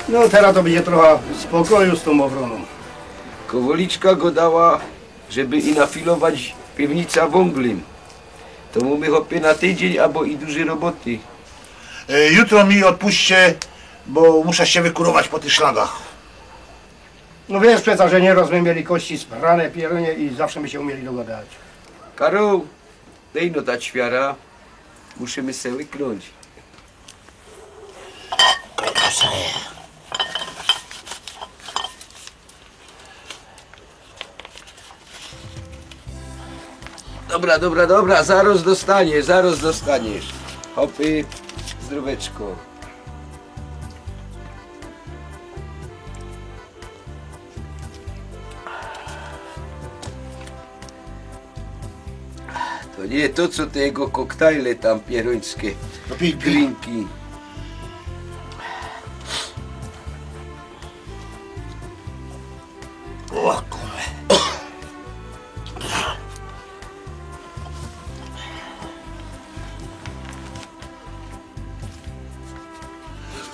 No teraz to będzie trochę spokoju z tą obroną. Kowoliczka go dała, żeby i nafilować piwnica wąglem. To mamy chopie na tydzień albo i duże roboty. Jutro mi odpuśćcie, bo muszę się wykurować po tych szlagach. No wiesz przecież, że nieraz my mieli kości sprane, pierunie i zawsze my się umieli dogadać. Karol, dej no ta ćwiara. Musimy se łyknąć. Dobra, zaraz dostaniesz. Hopy, zdróweczko. To nie to, co te jego koktajle tam pierońskie, No pij. drinki. O kurwa.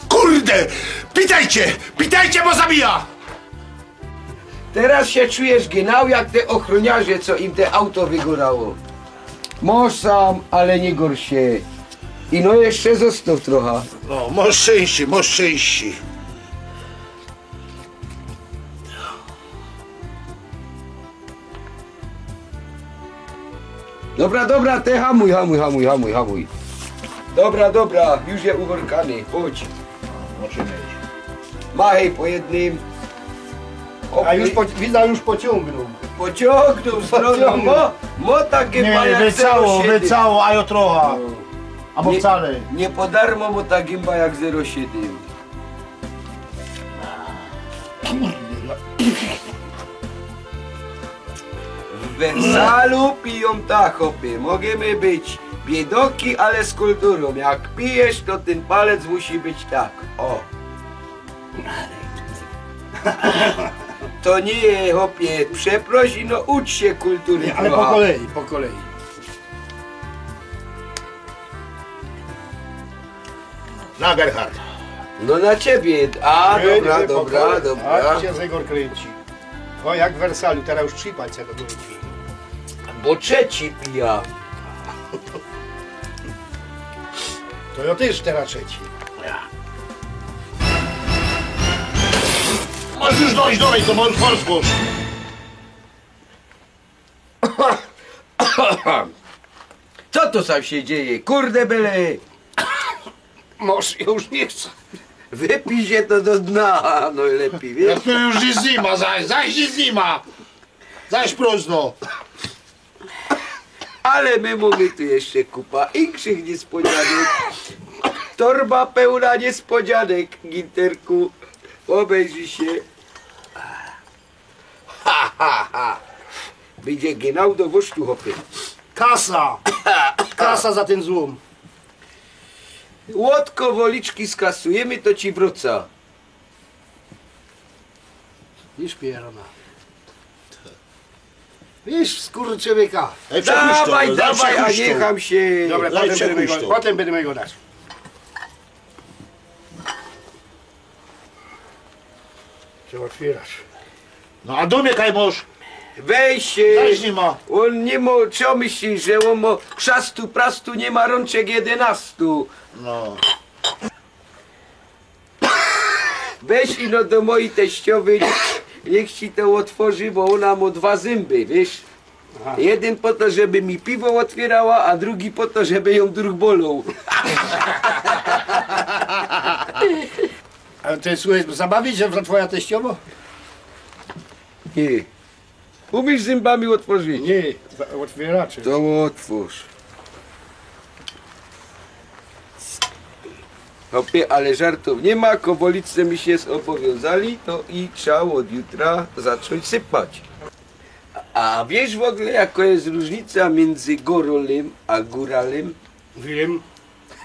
Kurde! Pitajcie, bo zabija! Teraz się czujesz genau jak te ochroniarze, co im te auto wygorało. Może sam, ale nie gorsze. I no jeszcze zostaw trochę. No, masz szczęście. Dobra, te hamuj. Dobra, już je uworkany, chodź. Machaj po jednym. A już widzę, już pociągnął. Pociągnął stroną, mo takie Nie, wycało, a jo trochę. Albo Nie. wcale. Nie podarmo mo ta gimba jak 0,7. W Wersalu piją tak, hopy. Możemy być biedoki, ale z kulturą. Jak pijesz, to ten palec musi być tak. O. To nie, hopie, przeprosi, no ucz się kultury. Nie, ale trochę. po kolei. Na Gerhard. No na ciebie. A, Nie, dobra. A cię Zegor kręci. O, jak w Wersalu, teraz już 3 palce do góry. Bo trzeci pija. To ja też teraz trzeci. Możesz już dojść dalej, to możesz rozgłoś. Co to sam się dzieje? Kurde byle! Może już nie chcę. Wypij się to do dna, no i lepiej, wiesz? Jak to już jest zima, zaś jest zima. Zaś próżno. Ale my mamy tu jeszcze kupa inkszych niespodzianek. Torba pełna niespodzianek, Ginterku. Obejrzyj się. Ha. Będzie genau do wosztu, hopy. Kasa za ten złom. Łotko woliczki skasujemy, to ci wróca. Wiesz, pierona. Wiesz, skurczybyka. Ej, przepuść to, Dawaj, a przepuść to. niecham się. Dobra, Daj potem przepuść będziemy go dać. Trzeba otwierać. No a dumie kaj możesz. Weź się. Zaś nie ma. On nie ma, co myślisz, że on ma przastu, prastu, nie ma rączek 11. No. Weź ino do mojej teściowej, niech ci to otworzy, bo ona ma 2 zęby, wiesz? Aha. Jeden po to, żeby mi piwo otwierała, a drugi po to, żeby ją druh bolał. Ale to jest, słuchaj, zabawić się twoja teściowo? Nie. Umiesz zębami otworzyć? Nie, otwieracze. To otwórz. Hopie, ale żartów nie ma, kowolice mi się zobowiązali, to i trzeba od jutra zacząć sypać. A wiesz w ogóle, jaka jest różnica między gorolem a góralem? Wiem.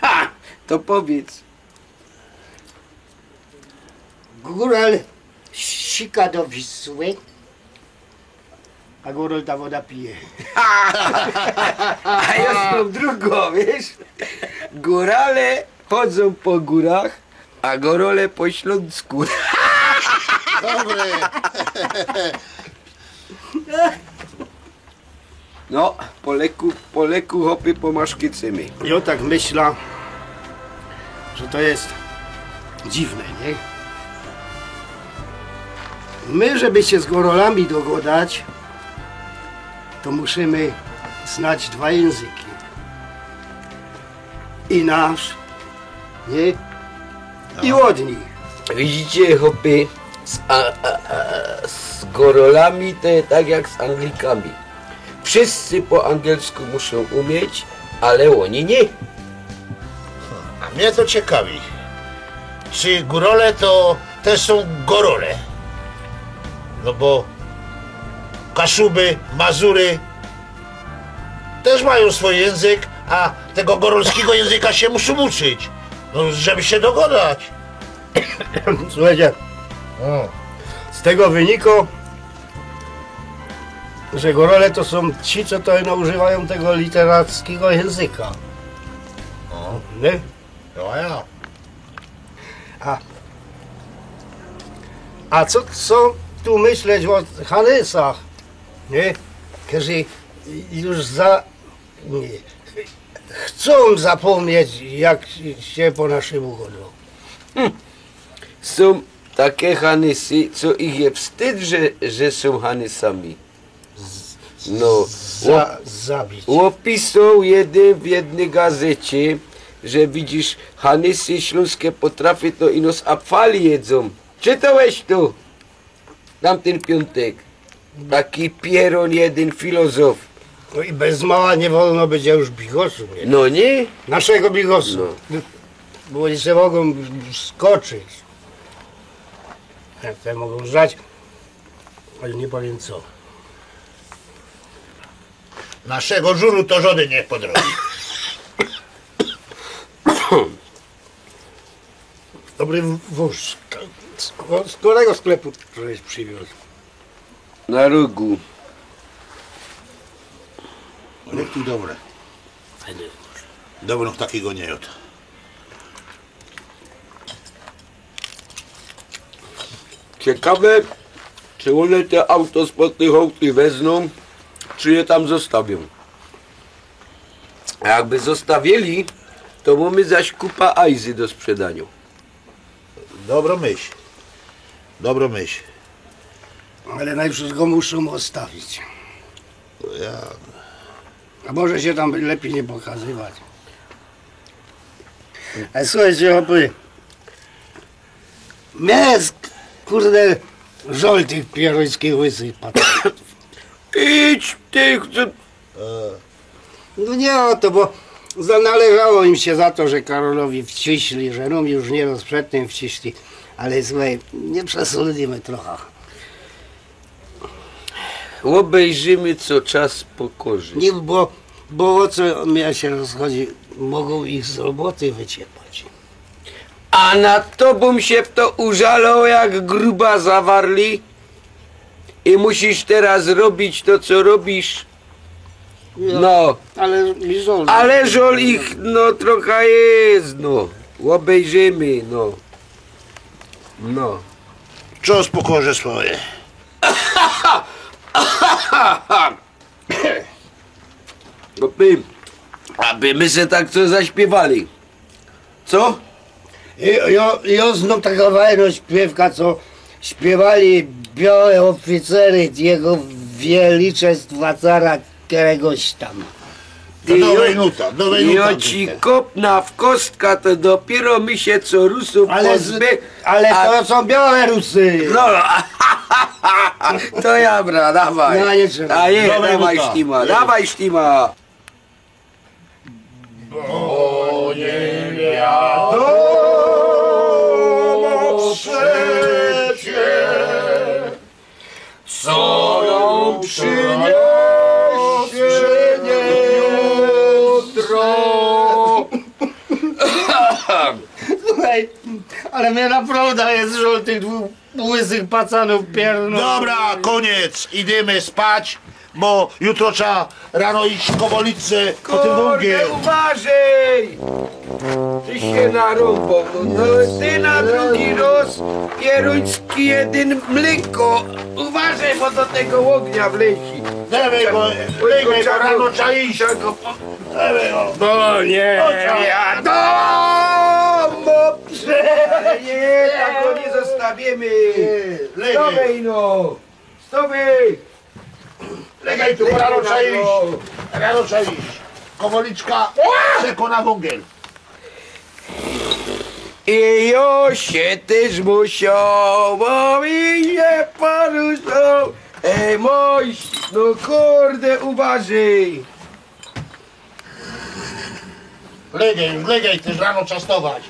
Ha! To powiedz. Góral sika do Wisły, a góral ta woda pije. A ja znam drugą, wiesz? Górale chodzą po górach, a gorole po śląsku. Dobry. No, po leku hopy pomaszkycymy. Ja tak myślę, że to jest dziwne, nie? My, żeby się z gorolami dogadać, to musimy znać dwa języki. I nasz, nie? I od nich. Widzicie, hopy, z gorolami to jest tak jak z Anglikami. Wszyscy po angielsku muszą umieć, ale oni nie. A mnie to ciekawi. Czy górole to też są gorole? No bo Kaszuby, Mazury też mają swój język, a tego gorolskiego języka się muszą uczyć. No, żeby się dogadać. Słuchajcie, z tego wynika, że gorole to są ci, co to używają tego literackiego języka. Nie? No ja. A co tu myśleć o Hanysach, nie? Którzy już nie, chcą zapomnieć, jak się po naszemu godzą. Są takie Hanysy, co ich je wstyd, że są Hanysami. No, Zabić. opisał jeden w jednej gazecie, że widzisz, Hanysy śląskie potrafi to ino z apfali jedzą. Czytałeś to? Tamten piątek. Taki pieron jeden filozof. No i bez mała nie wolno będzie już bigosu, nie? No nie? Naszego bigosu. Bo jeszcze mogą skoczyć. Te mogą żać, ale nie powiem co. Naszego żuru to żody nie podrobi. Dobry wóz. Z którego sklepu żeś przywiózł? Na rogu. Ale tu dobre. Dobro takiego nie jadł. Ciekawe, czy one te auto spod tych hołty wezmą, czy je tam zostawią. A jakby zostawili, to mamy zaś kupa ajzy do sprzedania. Dobro myśl. Dobro myśl. Ale najpierw go muszą odstawić. Ja... A może się tam lepiej nie pokazywać. A słuchajcie, hopy. Miast, kurde, żol tych pierońskich łysych patronów. Idź tych, co... No nie o to, bo należało im się za to, że Karolowi wciśli, że no już nie raz przedtem wciśli. Ale słuchaj, nie przesunęliśmy trochę. Obejrzymy, co czas pokorzy. Nie, bo o co mnie się rozchodzi, mogą ich z roboty wyciepać. A nad tobą się w to użalał, jak gruba zawarli i musisz teraz robić to, co robisz. No, Ale mi żol. ale żol ich, no, trochę jest, no. Obejrzymy, no. No. Czas pokorze swoje. Aby my się tak co zaśpiewali. Co? Ja znam taką fajną śpiewka, co śpiewali białe oficery jego wieliczestwa cara któregoś tam. Do nowej nuta, do nowej nuta. Ja ci kopna w kostka, to dopiero my się co Rusów Ale to są Białorusy. No, to jabra, dawaj. No, nie trzeba. A je, Dawaj dawaj buta. sztima, dawaj sztima. Bo nie wiadomo przecie, co nam przyniesie jutro. Słuchaj, ale mnie naprawdę jest żol tych dwóch łysych pacanów pierdolów. Dobra, koniec, idziemy spać, bo jutro trzeba rano iść w Kowolice po tym węgiel. Kurde, uważaj! Ty się narąbał, no ty na drugi raz pieruński jeden mleko. Uważaj, bo do tego ognia wleci. Dawaj go, legaj, bo rano trzeba iść. Dawaj go. No nie, Ja domo! Nie, tak go nie zostawimy. Legaj, Stopej no! Stopej! legaj tu, bo rano trzeba iść. Rano trzeba iść. Kowoliczka przekona węgiel. I ja się też musiał, bo mi się poruszał. Ej, mój, no kurde, uważaj. Legaj, też rano trzeba wstawać.